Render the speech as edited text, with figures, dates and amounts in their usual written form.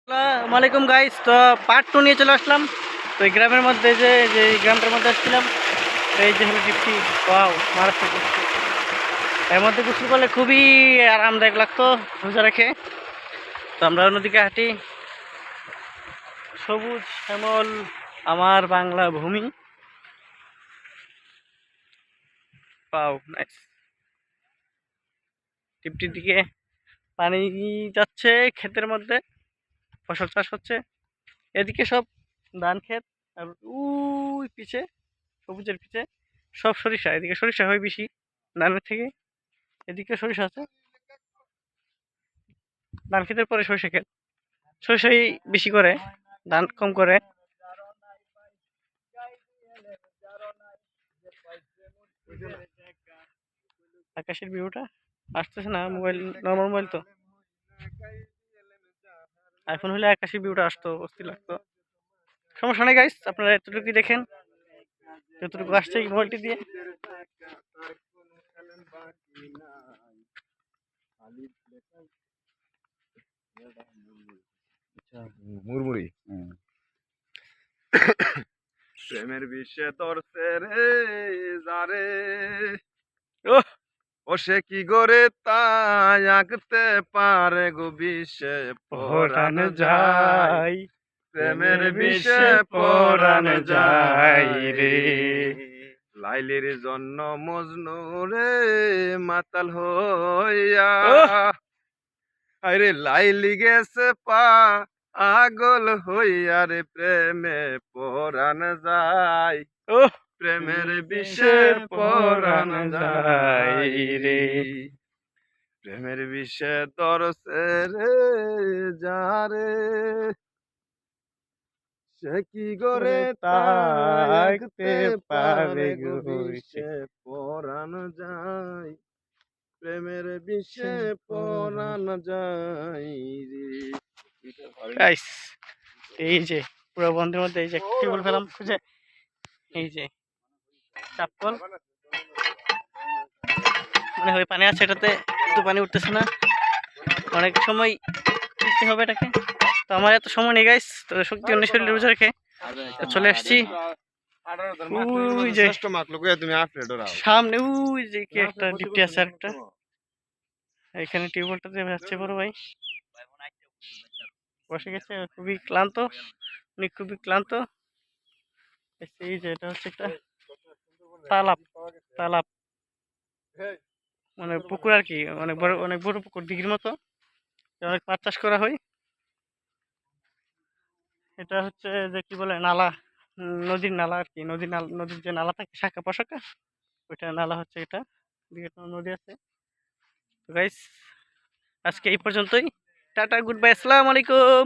আসসালামু আলাইকুম গাইস। তো পার্ট 2 নিয়ে চলে আসলাম। তো এই গ্রামের মধ্যে যে যে এই গ্রামটার মধ্যে আসছিলাম, তো এই যে হলো টিপটি। ওয়াও, মারাত্মক গোসল। এর মধ্যে গোসল করলে খুবই আরামদায়ক লাগতো রোজা রেখে। তো আমরা অন্যদিকে হাঁটি, সবুজ শ্যামল আমার বাংলা ভূমি। পাও নাইস। টিপটির দিকে পানি যাচ্ছে, ক্ষেতের মধ্যে ফসল চাষ হচ্ছে। এদিকে সব ধান ক্ষেত, আর ওই পিছে সবুজের পিছে সব সরিষা। এদিকে সরিষা হয় বেশি ধানের থেকে, এদিকে সরিষা আছে। ধান ক্ষেতের পরে সরিষা ক্ষেত, সরিষাই বেশি করে, ধান কম করে। আকাশের ভিউটা আসতেছে না, মোবাইল নর্মাল মোবাইল তো, আইফোন হলে আকাশের ভিউটা আসতো, অস্থির লাগতো। সমস্যা নেই গাইস, আপনারা এতটুকুই দেখেন যতটুকু আসছে এই মোবাইলটি দিয়ে। মুরমুরি প্রেমের বিষে ধরছে রে যারে ওহ, ও সে কি করে তাই আঁকতে পারে গো বিষে পরাণ পরান যায় যাই, প্রেমের বিষে বিষে পরাণ পরান যায় যাই রে রে। লাইলির জন্য মজনু রে মাতাল হইয়া ওহ, আরে লাইলি গেছে আগল হইয়া রে প্রেমে পরাণ যায় ওহ, প্রেমের বিষে বিষে পরাণ পরান যাই যায় রে। প্রেমের বিষে দরসে রে যারে সে কি করে করে তাকতে তাকতে পারে পারে গো গো সে। বিষে পরাণ যায় প্রেমের বিষে সে পরান। পরাণ যায় রে গাইস, এই যে পুরো বন্ধের মধ্যে এই যে টিউবওয়েল ফেলাম খুঁজে, এই যে চাপকল, মানে ওই পানি আছে এটাতে, কিন্তু পানি উঠতেছে না। অনেক সময় উঠতে হবে এটাকে। তো আমার এত সময় নেই গাইস, তো শক্তি অন্য শরীরে রোজা রেখে তো চলে আসছি। ওই যে শ্রেষ্ঠ মাতলো তুমি আপডেট ওরাও সামনে ওই যে কি একটা ডিপটি আছে, আর একটা এখানে টিউবওয়েলটাতে যাচ্ছে বড় ভাই, বসে গেছে, খুবই ক্লান্ত, উনি খুবই ক্লান্ত। এই যে এটা হচ্ছে একটা তালাব, তালাব মানে পুকুর আর কি, অনেক বড় পুকুর, দিঘির মতো, অনেক মাছ চাষ করা হয়। এটা হচ্ছে যে কি বলে নালা, নদীর নালা আর কি, নদীর যে নালা থাকে শাখা পোশাখা, ওইটা নালা হচ্ছে এটা, দিকে একটা নদী আছে। তো গাইস, আজকে এই পর্যন্তই। টাটা, গুড বাই, আসসালামু আলাইকুম।